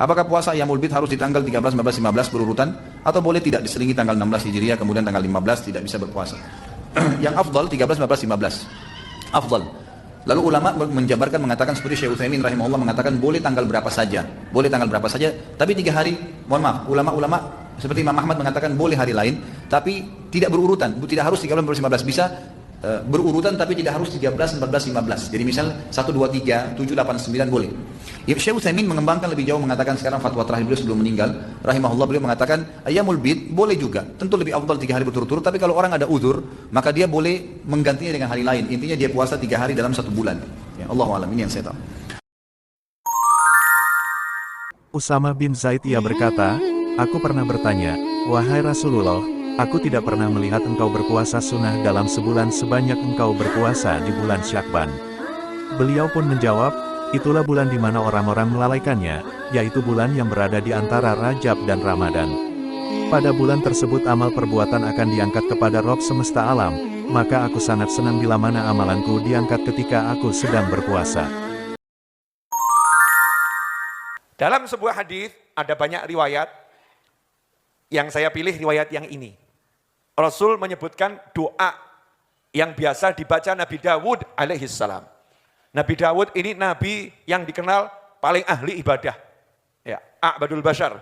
Apakah puasa Ayyamul Bid harus di tanggal 13, 14, 15 berurutan atau boleh tidak diselingi tanggal 16 Hijriah kemudian tanggal 15 tidak bisa berpuasa? Yang afdal 13, 14, 15. Afdal. Lalu ulama menjabarkan mengatakan seperti Syekh Utsaimin rahimahullah mengatakan boleh tanggal berapa saja. Boleh tanggal berapa saja, tapi 3 hari. Mohon maaf, ulama-ulama seperti Imam Ahmad mengatakan boleh hari lain, tapi tidak berurutan. Tidak harus 13, 14, 15. Bisa berurutan tapi tidak harus 13, 14, 15. Jadi misal 1, 2, 3, 7, 8, 9 boleh. Syekh Utsaimin mengembangkan lebih jauh mengatakan sekarang fatwa terakhir beliau sebelum meninggal rahimahullah, beliau mengatakan Ayyamul Bid boleh juga. Tentu lebih afdal 3 hari berturut-turut, tapi kalau orang ada uzur maka dia boleh menggantinya dengan hari lain. Intinya dia puasa 3 hari dalam 1 bulan. Ya, Allahu a'lam, ini yang saya tahu. Usama bin Zaid ia berkata, "Aku pernah bertanya, wahai Rasulullah, aku tidak pernah melihat engkau berpuasa sunnah dalam sebulan sebanyak engkau berpuasa di bulan Syakban." Beliau pun menjawab, "Itulah bulan di mana orang-orang melalaikannya, yaitu bulan yang berada di antara Rajab dan Ramadan. Pada bulan tersebut amal perbuatan akan diangkat kepada Rob semesta alam, maka aku sangat senang bila mana amalanku diangkat ketika aku sedang berpuasa." Dalam sebuah hadis ada banyak riwayat, yang saya pilih riwayat yang ini. Rasul menyebutkan doa yang biasa dibaca Nabi Dawud alaihissalam. Nabi Dawud ini nabi yang dikenal paling ahli ibadah. Ya, a'badul bashar.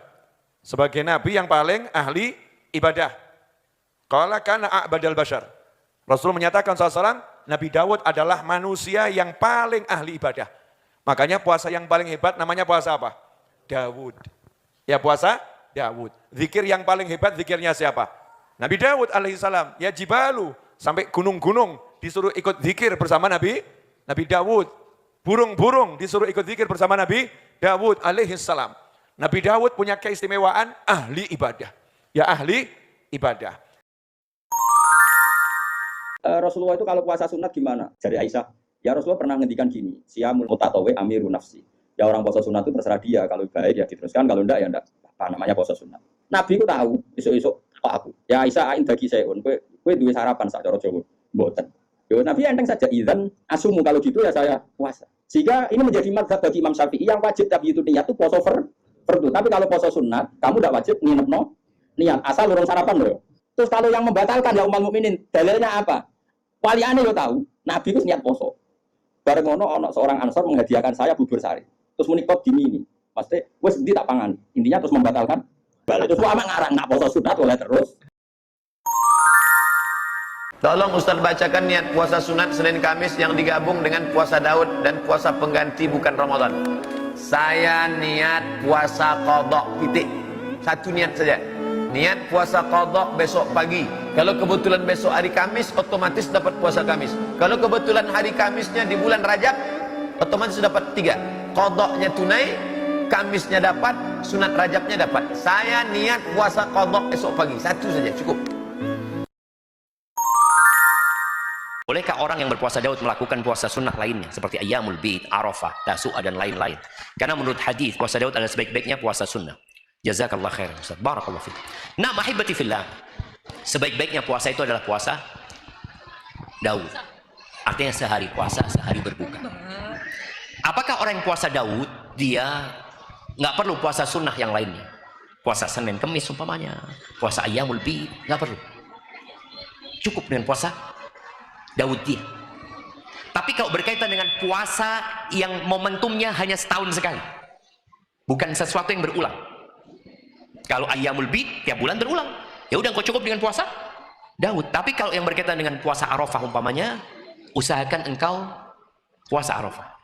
Sebagai nabi yang paling ahli ibadah. Qala kana a'badul bashar. Rasul menyatakan SAW, Nabi Dawud adalah manusia yang paling ahli ibadah. Makanya puasa yang paling hebat namanya puasa apa? Dawud. Ya, puasa Dawud. Zikir yang paling hebat zikirnya siapa? Nabi Dawud alaihissalam. Ya jibalu, sampai gunung-gunung disuruh ikut zikir bersama Nabi Dawud. Burung-burung disuruh ikut zikir bersama Nabi Dawud alaihissalam. Nabi Dawud punya keistimewaan ahli ibadah. Ya ahli ibadah. Rasulullah itu kalau puasa sunat gimana? Dari Aisyah, ya Rasulullah pernah ngendikan gini, siyamul mutatawwi amirun nafsi. Ya orang puasa sunat itu terserah dia, kalau baik ya diteruskan, kalau enggak ya enggak. Apa namanya puasa sunat. Nabi ku tahu, esuk-esuk kok aku. Ya Aisyah ain bagi seun, kowe duwe sarapan sak cara Jawa. Mboten. Yo Nabi enteng saja idzan asumu, kalau gitu ya saya puasa. Sehingga ini menjadi mazhab bagi Imam Syafi'i yang wajib tapi itu niat itu puasa fardu. Tapi kalau puasa sunat, kamu enggak wajib nginepno niat asal urung sarapan loh. Terus kalau yang membatalkan ya ummul mukminin, dalilnya apa? Waliane yo tahu, Nabi ku niat poso. Bareng ngono ana seorang Ansor menghadiahkan saya bubur sari. Terus menikot gini ini. Pasti wis endi tak pangan. Intinya terus membatalkan. Balik terus lama ngarang nak puasa sunat oleh terus. Tolong Ustaz bacakan niat puasa sunat Senin Kamis yang digabung dengan puasa Daud dan puasa pengganti bukan Ramadan. Saya niat puasa qadha titik. Satu niat saja. Niat puasa qadha besok pagi. Kalau kebetulan besok hari Kamis, otomatis dapat puasa Kamis. Kalau kebetulan hari Kamisnya di bulan Rajab, otomatis dapat 3. Qadha-nya tunai, Kamisnya dapat, sunat Rajabnya dapat. Saya niat puasa qadha esok pagi. Satu saja cukup. Bolehkah orang yang berpuasa Daud melakukan puasa sunnah lainnya seperti Ayyamul Bid, Arafah, Tasu'a dan lain-lain? Karena menurut hadis puasa Daud adalah sebaik-baiknya puasa sunnah. Jazakallah khair Ustaz. Barakallahu fiik. Nah, mahibati fillah. Sebaik-baiknya puasa itu adalah puasa Daud. Artinya sehari puasa, sehari berbuka. Apakah orang yang puasa Daud dia nggak perlu puasa sunnah yang lainnya? Puasa Senin Kemis umpamanya, puasa Ayyamul Bid, nggak perlu. Cukup dengan puasa Daud dia. Tapi kalau berkaitan dengan puasa yang momentumnya hanya setahun sekali, bukan sesuatu yang berulang. Kalau Ayyamul Bid tiap bulan berulang, ya udah kau cukup dengan puasa Daud. Tapi kalau yang berkaitan dengan puasa Arafah umpamanya, usahakan engkau puasa Arafah.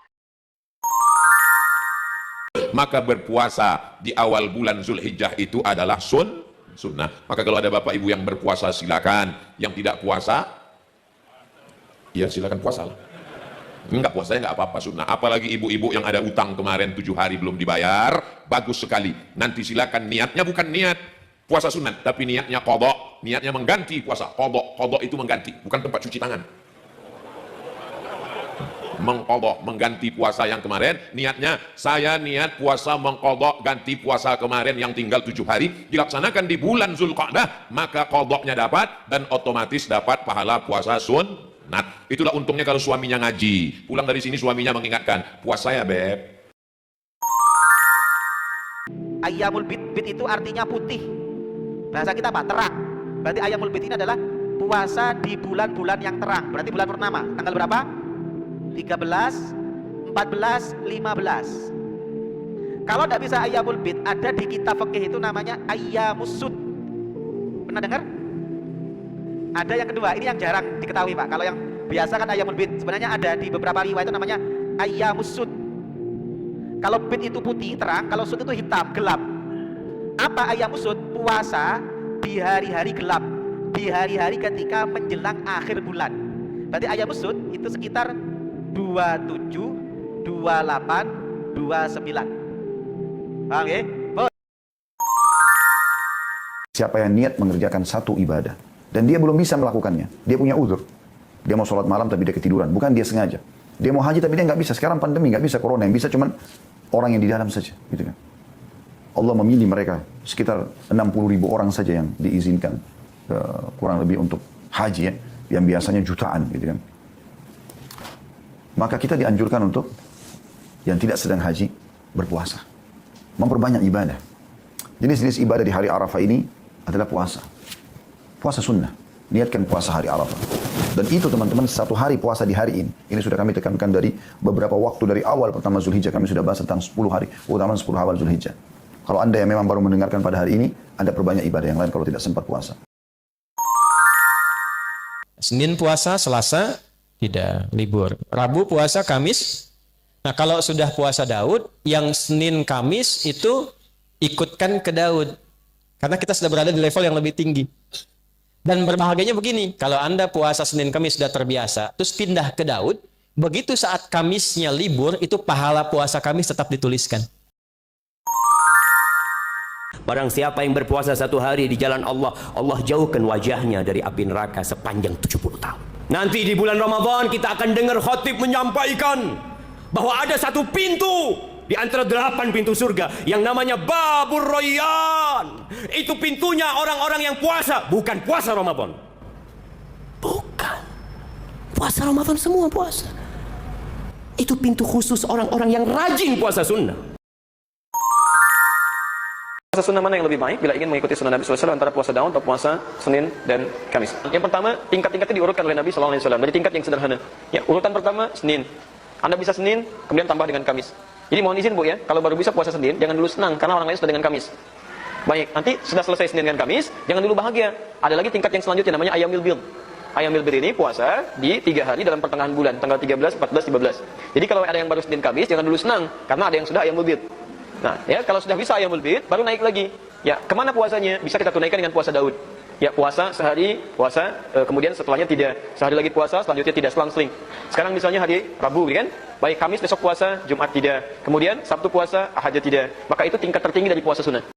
Maka berpuasa di awal bulan Zulhijjah itu adalah sunnah. Maka kalau ada bapak ibu yang berpuasa silakan, yang tidak puasa ya silakan puasa lah. Enggak, puasanya enggak apa-apa, sunnah. Apalagi ibu-ibu yang ada utang kemarin 7 hari belum dibayar, bagus sekali. Nanti silakan, niatnya bukan niat puasa sunat, tapi niatnya qadha, niatnya mengganti puasa. Qadha itu mengganti, bukan tempat cuci tangan. Mengqadha, mengganti puasa yang kemarin, niatnya saya niat puasa mengqadha ganti puasa kemarin yang tinggal 7 hari, dilaksanakan di bulan Zulqa'dah, maka qadhanya dapat dan otomatis dapat pahala puasa sunat. Itulah untungnya kalau suaminya ngaji, pulang dari sini suaminya mengingatkan, puasa ya beb. Ayyamul bid, bid itu artinya putih. Bahasa kita apa? Terang. Berarti ayyamul bid ini adalah puasa di bulan-bulan yang terang. Berarti bulan purnama. Tanggal berapa? 13, 14, 15. Kalau tidak bisa ayyamul bid, ada di kitab fikih itu namanya ayyamus sud. Pernah dengar? Ada yang kedua, ini yang jarang diketahui Pak. Kalau yang biasa kan ayyamul bid, sebenarnya ada di beberapa riwayat itu namanya ayyamus sud. Kalau bid itu putih, terang. Kalau sud itu hitam, gelap. Apa ayyamus sud? Puasa di hari-hari gelap, di hari-hari ketika menjelang akhir bulan. Berarti ayyamus sud itu sekitar 27, 28, 29. Paham ya? Siapa yang niat mengerjakan satu ibadah dan dia belum bisa melakukannya, dia punya uzur. Dia mau sholat malam tapi dia ketiduran, bukan dia sengaja. Dia mau haji tapi dia nggak bisa. Sekarang pandemi nggak bisa, corona, yang bisa cuman orang yang di dalam saja, gitu kan. Allah memilih mereka sekitar 60.000 orang saja yang diizinkan kurang lebih untuk haji ya, yang biasanya jutaan, gitu kan. Maka kita dianjurkan untuk yang tidak sedang haji berpuasa, memperbanyak ibadah. Jenis-jenis ibadah di hari Arafah ini adalah puasa. Puasa sunnah. Niatkan puasa hari Arafah. Dan itu teman-teman, satu hari puasa di hari ini. Ini sudah kami tekankan dari beberapa waktu dari awal pertama Zulhijjah. Kami sudah bahas tentang 10 hari, utama 10 awal Zulhijjah. Kalau Anda yang memang baru mendengarkan pada hari ini, Anda perbanyak ibadah yang lain kalau tidak sempat puasa. Senin puasa, Selasa tidak libur. Rabu puasa, Kamis. Nah kalau sudah puasa Daud, yang Senin Kamis itu ikutkan ke Daud. Karena kita sudah berada di level yang lebih tinggi. Dan berbahagianya begini, kalau Anda puasa Senin Kamis sudah terbiasa, terus pindah ke Daud, begitu saat Kamisnya libur, itu pahala puasa Kamis tetap dituliskan. Barang siapa yang berpuasa satu hari di jalan Allah, Allah jauhkan wajahnya dari api neraka sepanjang 70 tahun. Nanti di bulan Ramadan kita akan dengar khatib menyampaikan bahwa ada satu pintu di antara 8 pintu surga yang namanya Babur Rayyan. Itu pintunya orang-orang yang puasa, bukan puasa Ramadan. Bukan. Puasa Ramadan semua puasa. Itu pintu khusus orang-orang yang rajin puasa sunnah. Puasa sunnah mana yang lebih baik bila ingin mengikuti sunnah Nabi SAW antara puasa Daud atau puasa Senin dan Kamis? Yang pertama, tingkat-tingkatnya diurutkan oleh Nabi SAW dari tingkat yang sederhana. Ya, urutan pertama Senin. Anda bisa Senin, kemudian tambah dengan Kamis. Jadi mohon izin Bu ya, kalau baru bisa puasa Senin, jangan dulu senang karena orang lain sudah dengan Kamis. Baik, nanti sudah selesai Senin dengan Kamis, jangan dulu bahagia. Ada lagi tingkat yang selanjutnya namanya Ayyamul Bid. Ayyamul Bid ini puasa di 3 hari dalam pertengahan bulan, tanggal 13, 14, 15. Jadi kalau ada yang baru Senin Kamis, jangan dulu senang karena ada yang sudah Ayyamul Bid. Nah, ya kalau sudah bisa Ayyamul Bid, baru naik lagi. Ya, kemana puasanya? Bisa kita tunaikan dengan puasa Daud. Ya, puasa sehari, puasa, kemudian setelahnya tidak. Sehari lagi puasa, selanjutnya tidak, selang-seling. Sekarang misalnya hari Rabu, kan? Baik, Kamis besok puasa, Jumat tidak. Kemudian Sabtu puasa, Ahad tidak. Maka itu tingkat tertinggi dari puasa sunnah.